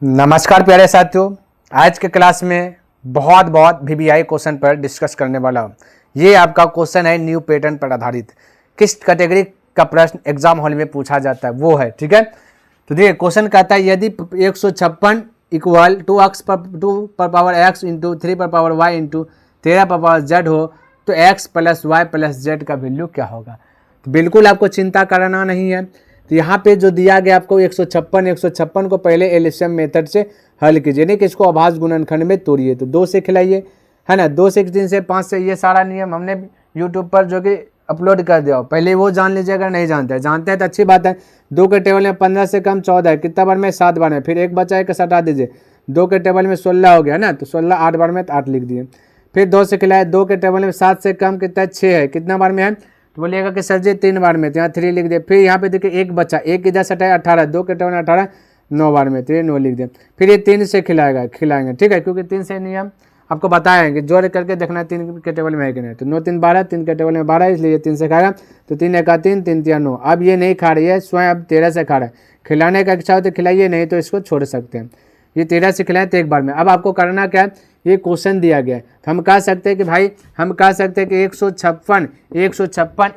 नमस्कार प्यारे साथियों, आज के क्लास में बहुत वीवीआई क्वेश्चन पर डिस्कस करने वाला हूँ। ये आपका क्वेश्चन है न्यू पैटर्न पर आधारित, किस कैटेगरी का प्रश्न एग्जाम हॉल में पूछा जाता है वो है। ठीक है, तो देखिए क्वेश्चन कहता है यदि 156 इक्वल 2x पर पावर x इंटू 3 पर पावर y इंटू 13 पर पावर z हो तो x plus y plus z का वैल्यू क्या होगा। तो बिल्कुल आपको चिंता करना नहीं है। तो यहाँ पे जो दिया गया आपको 156 को पहले एलसीएम मेथड से हल कीजिए, नहीं कि इसको अभाज्य गुणनखंड में तोड़िए। तो 2 से खिलाइए, है ना, 2 से 3 से 5 से, ये सारा नियम हमने यूट्यूब पर जो कि अपलोड कर दिया हो, पहले वो जान लीजिए। अगर नहीं जानते हैं तो अच्छी बात है। 2 के टेबल में 15 से कम 14 है, कितना बार में 7 बार में, फिर एक बचा है कि हटा दीजिए। 2 के टेबल में 16 हो गया ना, तो 16 8 बार में तो 8 लिख दिए। फिर 2 से खिलाए, 2 के टेबल में 7 से कम कितना है 6 है, कितना बार में है, तो बोलिएगा कि सर जी 3 बार में, तो यहाँ 3 लिख दिए। फिर यहाँ पे देखिए एक बचा, एक इधर सटाए 18, 2 के टेबल में 18 9 बार में, तो ये 9 लिख दिए। फिर ये 3 से खिलाएंगे, ठीक है, क्योंकि 3 से नियम आपको बताएंगे, जोड़ करके देखना है 3 के टेबल में है कि नहीं। तो 9 3 12, 3 के टेबल में 12, इसलिए 3 से खाएगा, तो 3 1 3, 3 3 9। अब ये नहीं खा रही है स्वयं, अब 13 से खा रहा है। खिलाने का इच्छा हो तो खिलाइए, नहीं तो इसको छोड़ सकते हैं। ये 13 से खिलाएं तो एक बार में। अब आपको करना क्या है, ये क्वेश्चन दिया गया है, तो हम कह सकते हैं कि भाई, हम कह सकते हैं कि 156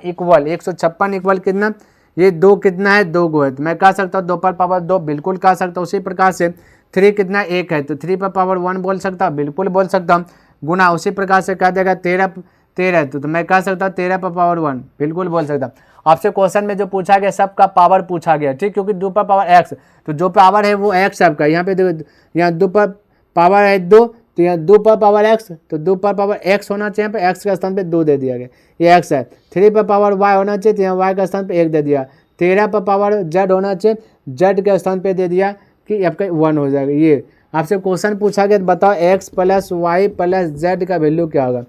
इक्वल कितना, ये 2 कितना है, 2 गो है, तो मैं कह सकता हूँ 2 पर पावर 2, बिल्कुल कह सकता हूँ। उसी प्रकार से 3 कितना 1 है, तो 3 पर पावर 1 बोल सकता हूँ, बिल्कुल बोल सकता हूँ। गुना उसी प्रकार से कह देगा 13 है, तो मैं कह सकता हूँ 13 पर पावर 1, बिल्कुल बोल सकता हूँ। आपसे क्वेश्चन में जो पूछा गया सबका पावर पूछा गया, ठीक, क्योंकि 2 पर पावर x, तो जो पावर है वो x आपका। यहाँ पे देखो, यहाँ 2 पर पावर है 2, तो यहाँ 2 पर पावर x, तो 2 पर पावर x होना चाहिए, यहाँ पे x के स्थान पे 2 दे दिया गया, ये x है। 3 पर पावर y होना चाहिए, तो यहाँ y के स्थान पे 1 दे दिया। 13 पर पावर z होना चाहिए, z के स्थान पे दे दिया कि आपका 1 हो जाएगा। ये आपसे क्वेश्चन पूछा गया, तो बताओ x plus y plus z का वैल्यू क्या होगा।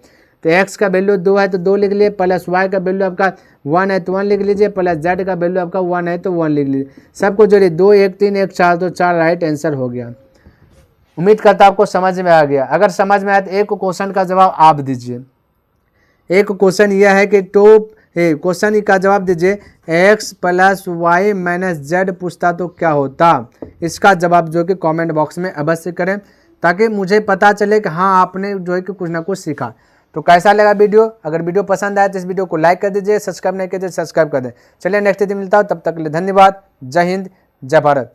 तो x का वैल्यू 2 है तो 2 लिख लिए, प्लस y का वैल्यू आपका 1 है तो 1 लिख लीजिए, प्लस z का वैल्यू आपका 1 है तो 1 लिख लीजिए। सबको जोड़िए, 2 1 3 1 4, तो 4 राइट आंसर हो गया। उम्मीद करता आपको समझ में आ गया। अगर समझ में आया तो एक क्वेश्चन का जवाब आप दीजिए। एक क्वेश्चन यह है कि क्वेश्चन का जवाब दीजिए, x plus y minus z पूछता तो क्या होता। इसका जवाब जो कि कमेंट बॉक्स में अवश्य करें, ताकि मुझे पता चले कि हाँ आपने जो है कि कुछ ना कुछ सीखा। तो कैसा लगा वीडियो, अगर वीडियो पसंद आया तो इस वीडियो को लाइक कर दीजिए, सब्सक्राइब नहीं किया तो सब्सक्राइब कर दें। चलिए नेक्स्ट दिन मिलता हूँ, तब तक के लिए धन्यवाद। जय हिंद, जय भारत।